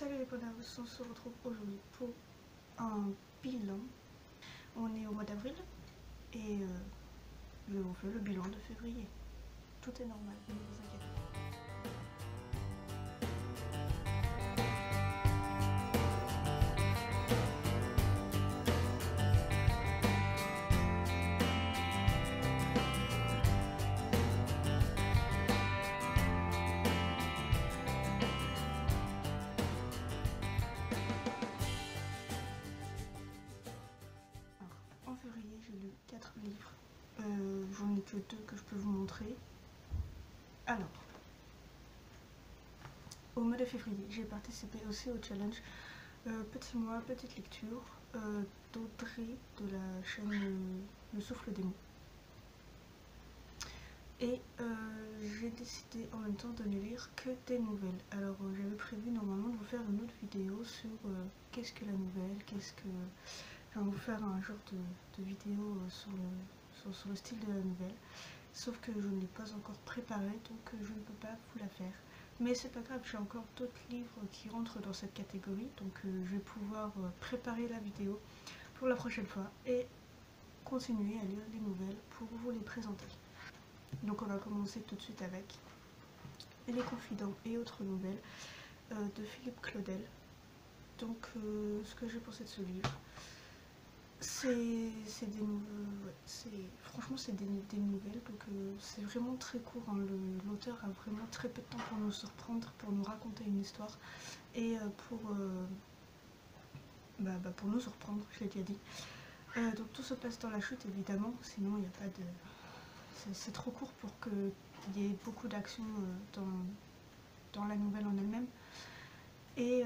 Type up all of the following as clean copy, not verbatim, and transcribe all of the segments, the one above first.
Salut les Ponavos, on se retrouve aujourd'hui pour un bilan. On est au mois d'avril et je vous fais le bilan de février. Tout est normal, ne vous inquiétez pas. En février, j'ai lu 4 livres. J'en ai que 2 que je peux vous montrer. Alors, au mois de février, j'ai participé aussi au challenge Petit mois, petite lecture d'Audrey de la chaîne Le Souffle des mots. Et j'ai décidé en même temps de ne lire que des nouvelles. Alors j'avais prévu normalement de vous faire une autre vidéo sur qu'est-ce que la nouvelle, enfin vous faire un genre de vidéo sur le style de la nouvelle. Sauf que je ne l'ai pas encore préparée, donc je ne peux pas vous la faire. Mais c'est pas grave, j'ai encore d'autres livres qui rentrent dans cette catégorie, donc je vais pouvoir préparer la vidéo pour la prochaine fois et continuer à lire les nouvelles pour vous les présenter. Donc on va commencer tout de suite avec Les Confidents et autres nouvelles de Philippe Claudel. Donc ce que j'ai pensé de ce livre, c'est des nouvelles, franchement c'est des nouvelles, donc c'est vraiment très court, hein. L'auteur a vraiment très peu de temps pour nous surprendre, pour nous raconter une histoire et pour nous surprendre, je l'ai déjà dit. Donc tout se passe dans la chute évidemment, sinon il n'y a pas de... C'est trop court pour qu'il y ait beaucoup d'action dans la nouvelle en elle-même. Et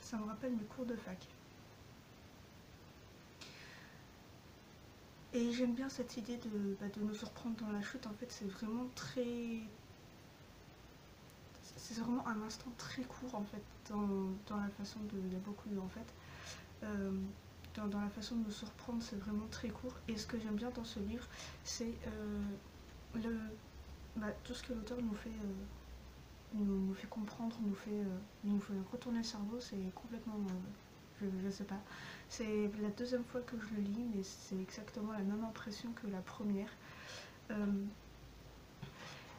ça me rappelle mes cours de fac. Et j'aime bien cette idée de nous surprendre dans la chute. En fait, c'est vraiment très... C'est vraiment un instant très court en fait dans la façon de... Il y a beaucoup en fait. Dans la façon de nous surprendre, c'est vraiment très court. Et ce que j'aime bien dans ce livre, c'est tout ce que l'auteur nous fait comprendre, nous fait retourner le cerveau. C'est complètement... je sais pas. C'est la deuxième fois que je le lis, mais c'est exactement la même impression que la première.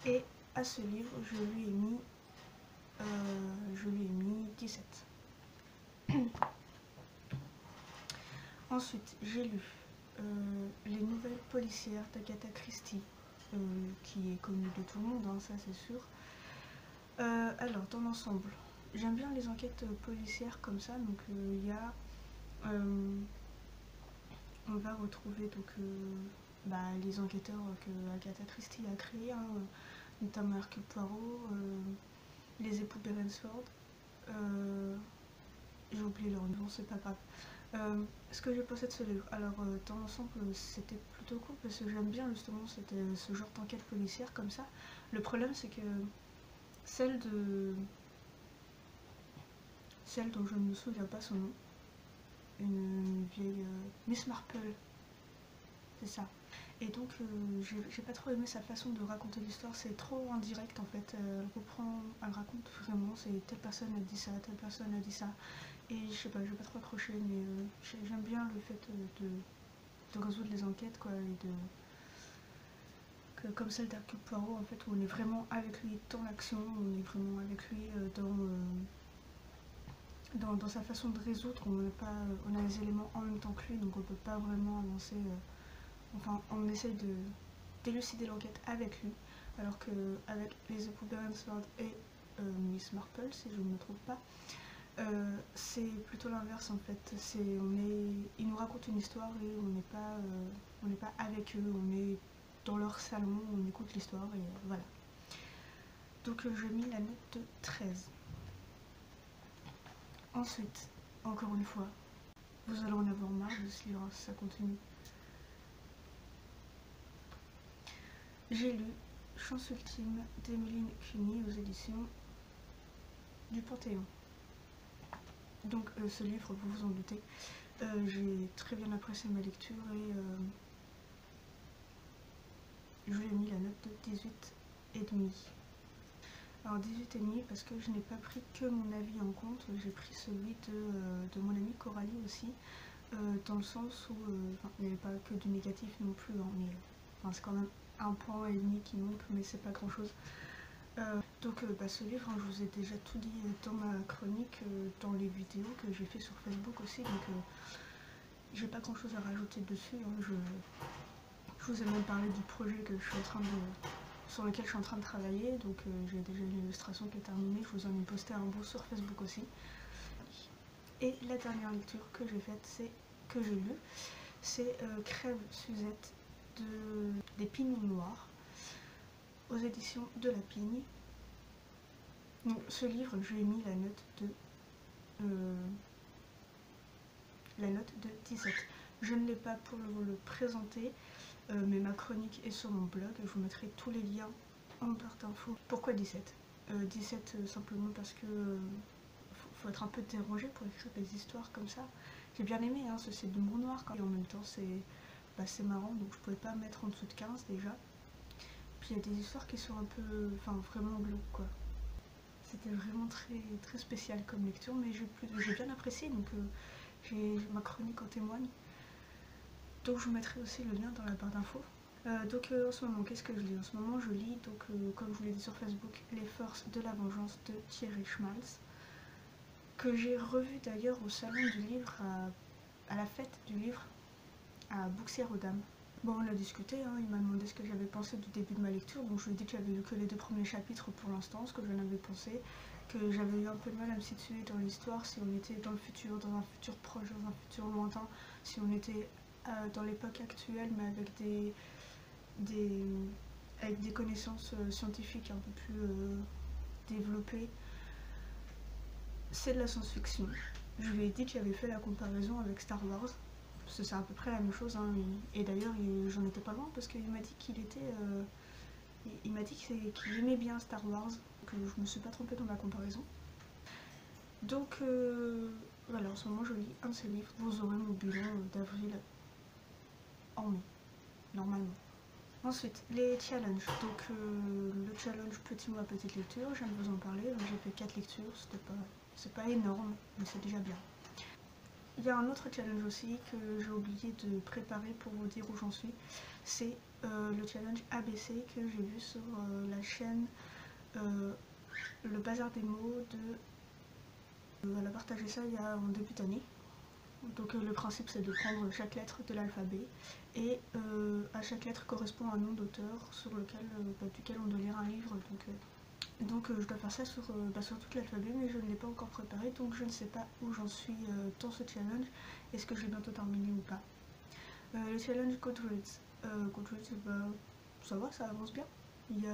Et à ce livre, je lui ai mis 17. Ensuite, j'ai lu Les Nouvelles policières d'Agatha Christie, qui est connue de tout le monde, hein, ça c'est sûr. Alors, dans l'ensemble, j'aime bien les enquêtes policières comme ça, donc il y a... on va retrouver donc les enquêteurs que Agatha Christie a créés, hein, notamment Hercule Poirot, les époux Beresford, j'ai oublié leur nom, c'est pas grave. Ce que j'ai pensé de ce livre, alors dans l'ensemble c'était plutôt cool parce que j'aime bien justement ce genre d'enquête policière comme ça. Le problème c'est que celle dont je ne me souviens pas son nom, une vieille Miss Marple, c'est ça. Et donc j'ai pas trop aimé sa façon de raconter l'histoire, c'est trop indirect en fait. Elle raconte vraiment, c'est telle personne a dit ça, telle personne a dit ça. Et je sais pas, j'ai pas trop accroché, mais j'aime bien le fait de résoudre les enquêtes, quoi, et comme celle d'Hercule Poirot en fait, où on est vraiment avec lui dans l'action, on est vraiment avec lui dans sa façon de résoudre. On a les éléments en même temps que lui, donc on peut pas vraiment avancer. Enfin, on essaye de d'élucider l'enquête avec lui, alors qu'avec les époux Beresford et Miss Marple, si je ne me trompe pas, c'est plutôt l'inverse en fait. Ils nous racontent une histoire et on n'est pas avec eux, on est dans leur salon, on écoute l'histoire et voilà. Donc j'ai mis la note de 13. Ensuite, encore une fois, vous allez en avoir marre de ce livre si ça continue. J'ai lu Chance ultime d'Emeline Cuny aux éditions du Panthéon. Donc ce livre, vous vous en doutez, j'ai très bien apprécié ma lecture et je lui ai mis la note de 18,5. Alors 18,5 parce que je n'ai pas pris que mon avis en compte, j'ai pris celui de mon amie Coralie aussi, dans le sens où il n'y avait pas que du négatif non plus, hein, mais c'est quand même 1,5 qui manque, mais c'est pas grand chose. Donc ce livre, je vous ai déjà tout dit dans ma chronique, dans les vidéos que j'ai fait sur Facebook aussi, donc j'ai pas grand chose à rajouter dessus, hein. Je vous ai même parlé du projet que je suis sur lequel je suis en train de travailler, donc j'ai déjà une illustration qui est terminée, je vous en ai posté un beau sur Facebook aussi. Et la dernière lecture que j'ai faite, que j'ai lue, c'est Crève Suzette des Pignons Noirs, aux éditions de la Pigne. Donc, ce livre, je lui ai mis la note de 17. Je ne l'ai pas pour vous le présenter, mais ma chronique est sur mon blog, je vous mettrai tous les liens en barre d'infos. Pourquoi 17 17 simplement parce que faut être un peu dérangé pour écrire des histoires comme ça. J'ai bien aimé, hein, c'est de l'humour noir quand même. Et en même temps c'est marrant, donc je pouvais pas mettre en dessous de 15 déjà. Puis il y a des histoires qui sont un peu, vraiment glauques quoi. C'était vraiment très, très spécial comme lecture, mais j'ai bien apprécié, donc ma chronique en témoigne. Donc je vous mettrai aussi le lien dans la barre d'infos. En ce moment, qu'est-ce que je lis? En ce moment, je lis, comme je vous l'ai dit sur Facebook, Les Forces de la Vengeance de Thierry Schmalz, que j'ai revu d'ailleurs au salon du livre, à la fête du livre, à Bouxières-aux-Dames. Bon, on a discuté, hein, il m'a demandé ce que j'avais pensé du début de ma lecture, donc je lui ai dit que j'avais lu que les 2 premiers chapitres pour l'instant, ce que j'en avais pensé, que j'avais eu un peu de mal à me situer dans l'histoire, si on était dans le futur, dans un futur proche, dans un futur lointain, si on était dans l'époque actuelle, mais avec des connaissances scientifiques un peu plus développées. C'est de la science-fiction. Je lui ai dit que j'avais fait la comparaison avec Star Wars, parce que c'est à peu près la même chose, hein. Et d'ailleurs j'en étais pas loin parce qu'il m'a dit qu'il aimait bien Star Wars, que je me suis pas trompée dans ma comparaison. Donc voilà, en ce moment je lis un de ses livres. Vous aurez mon bilan d'avril en mai, normalement. Ensuite, les challenges. Donc le challenge petit mois petite lecture, je viens de vous en parler, donc j'ai fait 4 lectures, c'est pas énorme, mais c'est déjà bien. Il y a un autre challenge aussi que j'ai oublié de préparer pour vous dire où j'en suis, c'est le challenge ABC que j'ai vu sur la chaîne Le Bazar des mots elle a partagé ça en début d'année. Donc le principe c'est de prendre chaque lettre de l'alphabet et à chaque lettre correspond un nom d'auteur duquel on doit lire un livre. Donc je dois faire ça sur toute l'alphabet, mais je ne l'ai pas encore préparé, donc je ne sais pas où j'en suis dans ce challenge. Est-ce que je l'ai bientôt terminé ou pas? Le challenge Goodreads. Ça va, ça avance bien. Je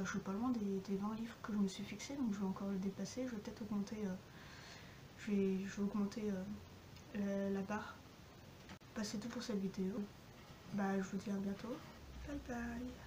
suis pas loin des 20 livres que je me suis fixé, donc je vais encore le dépasser. Je vais peut-être augmenter, la barre. C'est tout pour cette vidéo. Je vous dis à bientôt. Bye bye.